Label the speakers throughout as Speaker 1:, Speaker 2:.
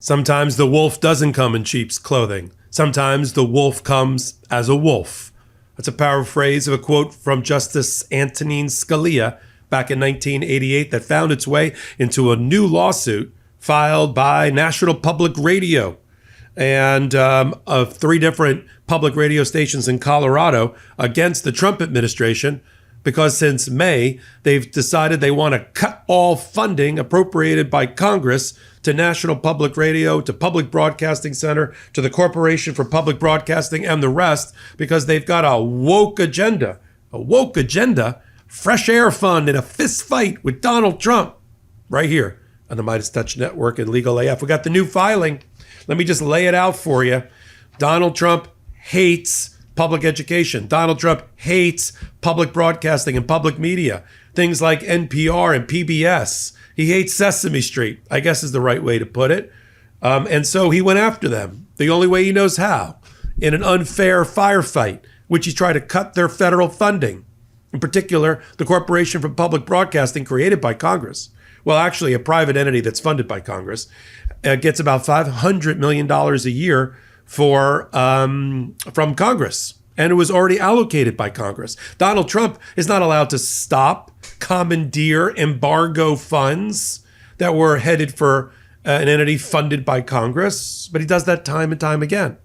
Speaker 1: Sometimes the wolf doesn't come in sheep's clothing. Sometimes the wolf comes as a wolf. That's a paraphrase of a quote from Justice Antonin Scalia back in 1988 that found its way into a new lawsuit filed by National Public Radio and of 3 different public radio stations in Colorado against the Trump administration, because since May, they've decided they want to cut all funding appropriated by Congress to National Public Radio, to Public Broadcasting Center, to the Corporation for Public Broadcasting, and the rest, because they've got a woke agenda. A woke agenda, fresh air fund in a fist fight with Donald Trump, right here on the MeidasTouch Network and Legal AF. We got the new filing. Let me just lay it out for you. Donald Trump hates public education. Donald Trump hates public broadcasting and public media. Things like NPR and PBS. He hates Sesame Street, I guess is the right way to put it. And so he went after them the only way he knows how, in an unfair firefight, which he tried to cut their federal funding. In particular, the Corporation for Public Broadcasting, created by Congress. Well, actually, a private entity that's funded by Congress gets about $500 million a year from Congress, and it was already allocated by Congress. Donald Trump is not allowed to stop, commandeer, embargo funds that were headed for an entity funded by Congress, but he does that time and time again.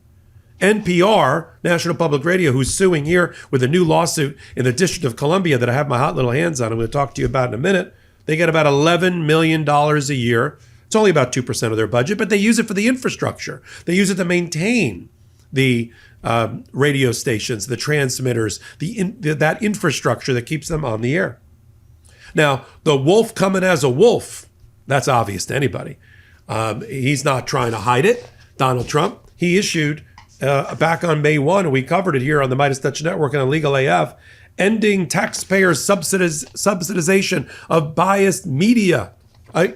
Speaker 1: NPR, National Public Radio, who's suing here with a new lawsuit in the District of Columbia that I have my hot little hands on, I'm going to talk to you about in a minute. They get about $11 million a year. It's only about 2% of their budget, but they use it for the infrastructure. They use it to maintain the radio stations, the transmitters, that infrastructure that keeps them on the air. Now, the wolf coming as a wolf, that's obvious to anybody. He's not trying to hide it. Donald Trump, he issued back on May 1, and we covered it here on the MeidasTouch Network and on Legal AF, ending taxpayer subsidization of biased media.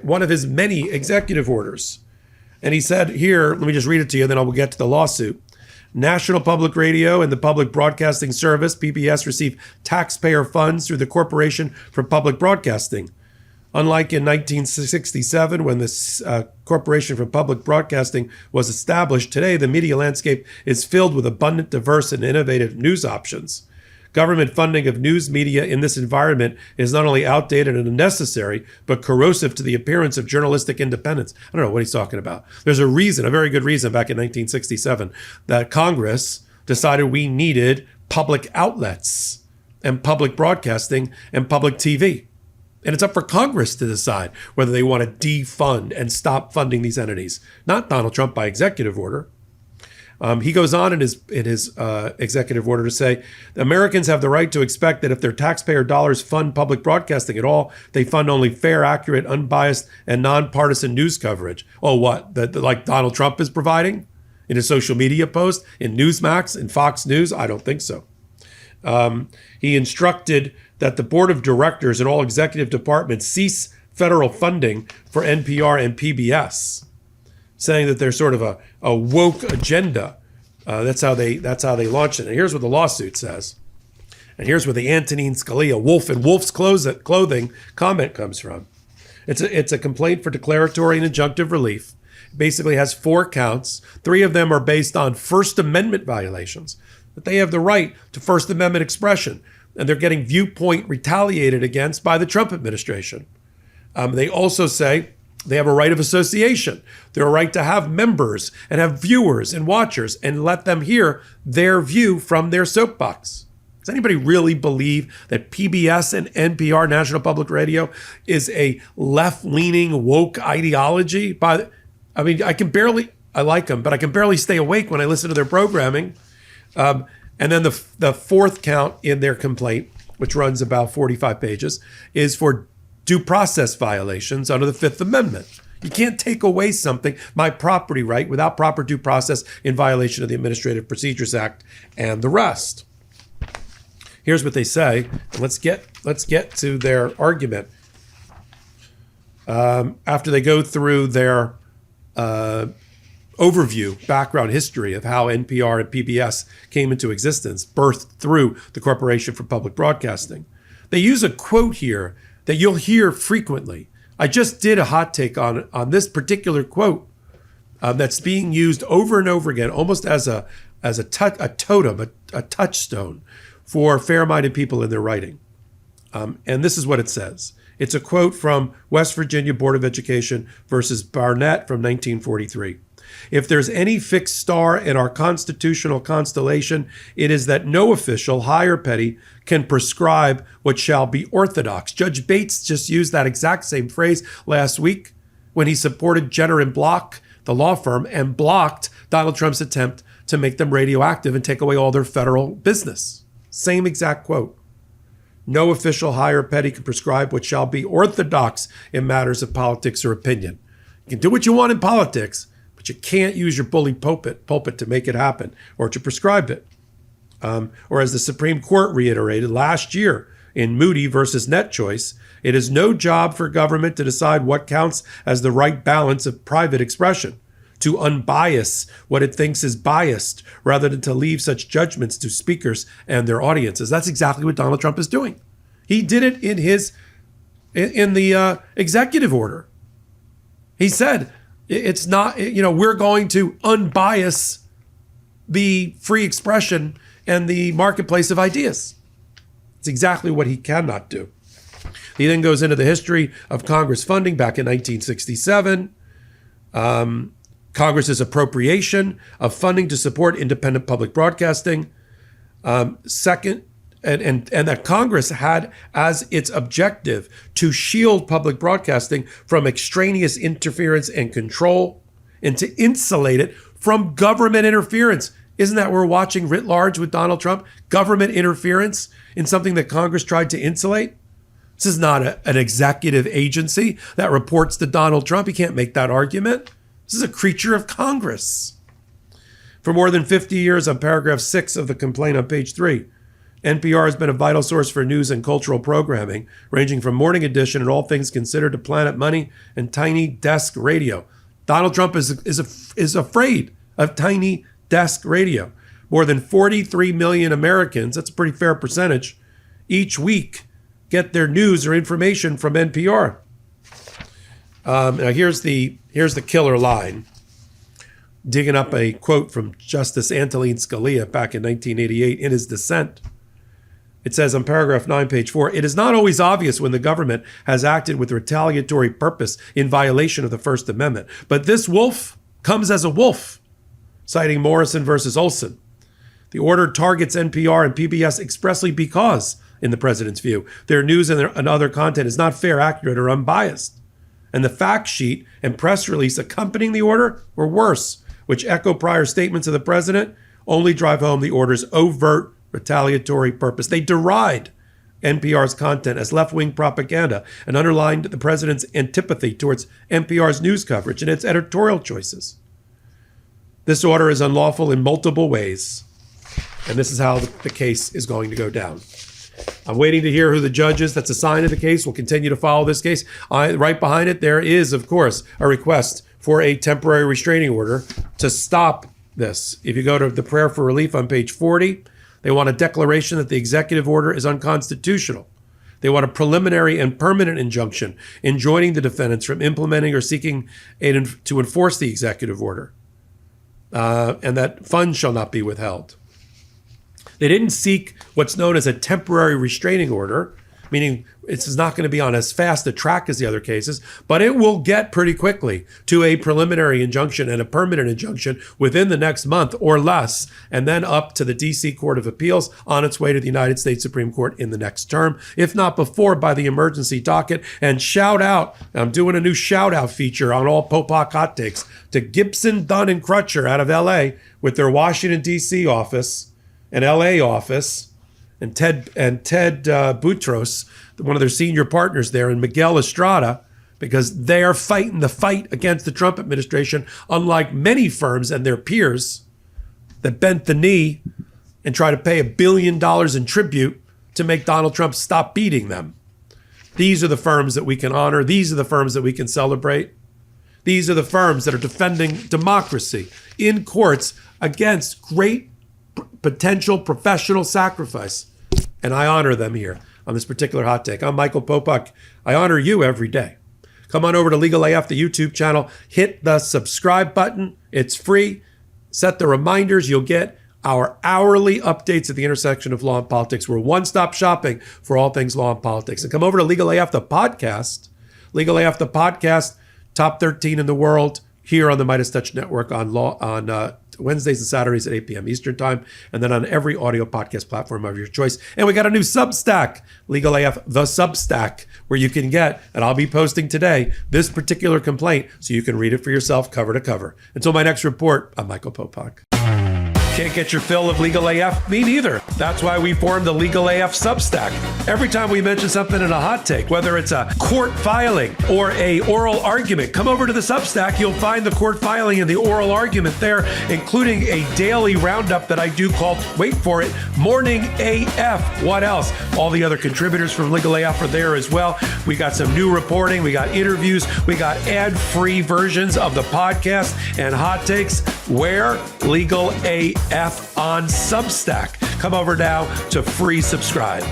Speaker 1: One of his many executive orders. And he said here, let me just read it to you, then I will get to the lawsuit. National Public Radio and the Public Broadcasting Service, PBS, receive taxpayer funds through the Corporation for Public Broadcasting. Unlike in 1967, when the Corporation for Public Broadcasting was established, today the media landscape is filled with abundant, diverse, and innovative news options. Government funding of news media in this environment is not only outdated and unnecessary, but corrosive to the appearance of journalistic independence. I don't know what he's talking about. There's a reason, a very good reason back in 1967, that Congress decided we needed public outlets and public broadcasting and public TV. And it's up for Congress to decide whether they want to defund and stop funding these entities, not Donald Trump by executive order. He goes on in his executive order to say, Americans have the right to expect that if their taxpayer dollars fund public broadcasting at all, they fund only fair, accurate, unbiased, and nonpartisan news coverage. Oh, what? Like Donald Trump is providing in a social media post, in Newsmax, in Fox News? I don't think so. He instructed that the board of directors and all executive departments cease federal funding for NPR and PBS, saying that they're sort of a woke agenda. That's how they launched it. And here's what the lawsuit says. And here's where the Antonin Scalia wolf in wolf's clothing comment comes from. It's a complaint for declaratory and injunctive relief. It basically has 4 counts. 3 of them are based on First Amendment violations. That they have the right to First Amendment expression, and they're getting viewpoint retaliated against by the Trump administration. They also say they have a right of association. They're a right to have members and have viewers and watchers and let them hear their view from their soapbox. Does anybody really believe that PBS and NPR, National Public Radio, is a left-leaning woke ideology? I like them, but I can barely stay awake when I listen to their programming. And then the 4th count in their complaint, which runs about 45 pages, is for due process violations under the 5th Amendment. You can't take away something, my property right, without proper due process in violation of the Administrative Procedures Act and the rest. Here's what they say. Let's get to their argument. After they go through their overview, background history of how NPR and PBS came into existence, birthed through the Corporation for Public Broadcasting. They use a quote here that you'll hear frequently. I just did a hot take on this particular quote that's being used over and over again, almost as a totem, a touchstone for fair-minded people in their writing. And this is what it says. It's a quote from West Virginia Board of Education versus Barnett from 1943. If there's any fixed star in our constitutional constellation, it is that no official, high or petty, can prescribe what shall be orthodox. Judge Bates just used that exact same phrase last week when he supported Jenner and Block, the law firm, and blocked Donald Trump's attempt to make them radioactive and take away all their federal business. Same exact quote. No official, high or petty, can prescribe what shall be orthodox in matters of politics or opinion. You can do what you want in politics, but you can't use your bully pulpit to make it happen or to prescribe it. Or as the Supreme Court reiterated last year in Moody versus Net Choice, it is no job for government to decide what counts as the right balance of private expression, to unbias what it thinks is biased, rather than to leave such judgments to speakers and their audiences. That's exactly what Donald Trump is doing. He did it in the executive order. He said, it's not, we're going to unbias the free expression and the marketplace of ideas. It's exactly what he cannot do. He then goes into the history of Congress funding back in 1967. Congress's appropriation of funding to support independent public broadcasting. Second, and that Congress had as its objective to shield public broadcasting from extraneous interference and control, and to insulate it from government interference. Isn't that what we're watching writ large with Donald Trump? Government interference in something that Congress tried to insulate? This is not an executive agency that reports to Donald Trump. He can't make that argument. This is a creature of Congress. For more than 50 years, on paragraph 6 of the complaint on page 3, NPR has been a vital source for news and cultural programming, ranging from Morning Edition and All Things Considered to Planet Money and Tiny Desk Radio. Donald Trump is afraid of Tiny Desk Radio. More than 43 million Americans, that's a pretty fair percentage, each week get their news or information from NPR. Now here's the killer line. Digging up a quote from Justice Antonin Scalia back in 1988 in his dissent. It says on paragraph 9, page 4, it is not always obvious when the government has acted with retaliatory purpose in violation of the First Amendment. But this wolf comes as a wolf, citing Morrison versus Olson. The order targets NPR and PBS expressly because, in the president's view, their news and other content is not fair, accurate, or unbiased. And the fact sheet and press release accompanying the order were worse, which echo prior statements of the president, only drive home the order's overt retaliatory purpose. They deride NPR's content as left-wing propaganda and underlined the president's antipathy towards NPR's news coverage and its editorial choices. This order is unlawful in multiple ways, and this is how the case is going to go down. I'm waiting to hear who the judge is that's assigned to the case. We'll continue to follow this case. Right behind it, there is, of course, a request for a temporary restraining order to stop this. If you go to the prayer for relief on page 40, they want a declaration that the executive order is unconstitutional. They want a preliminary and permanent injunction enjoining the defendants from implementing or seeking to enforce the executive order, and that funds shall not be withheld. They didn't seek what's known as a temporary restraining order, meaning it's not going to be on as fast a track as the other cases, but it will get pretty quickly to a preliminary injunction and a permanent injunction within the next month or less, and then up to the D.C. Court of Appeals on its way to the United States Supreme Court in the next term, if not before, by the emergency docket. And shout out, I'm doing a new shout out feature on all Popok hot takes to Gibson, Dunn, and Crutcher out of L.A. with their Washington, D.C. office and L.A. office, and Ted Boutros, one of their senior partners there, and Miguel Estrada, because they are fighting the fight against the Trump administration, unlike many firms and their peers that bent the knee and try to pay $1 billion in tribute to make Donald Trump stop beating them. These are the firms that we can honor. These are the firms that we can celebrate. These are the firms that are defending democracy in courts against great potential professional sacrifice. And I honor them here on this particular hot take. I'm Michael Popok. I honor you every day Come on over to Legal AF, the YouTube channel. Hit the subscribe button. It's free. Set the reminders. You'll get our hourly updates at the intersection of law and politics. We're one-stop shopping for all things law and politics. And come over to Legal AF, the podcast. Legal AF, the podcast, top 13 in the world, here on the MeidasTouch Network on Wednesdays and Saturdays at 8 p.m. Eastern Time, and then on every audio podcast platform of your choice. And we got a new Substack, Legal AF, the Substack, where you can get, and I'll be posting today, this particular complaint so you can read it for yourself cover to cover. Until my next report, I'm Michael Popok. Can't get your fill of Legal AF? Me neither. That's why we formed the Legal AF Substack. Every time we mention something in a hot take, whether it's a court filing or a oral argument, come over to the Substack. You'll find the court filing and the oral argument there, including a daily roundup that I do called, wait for it, Morning AF. What else? All the other contributors from Legal AF are there as well. We got some new reporting. We got interviews. We got ad-free versions of the podcast and hot takes. Where? Legal AF on Substack. Come over now to free subscribe.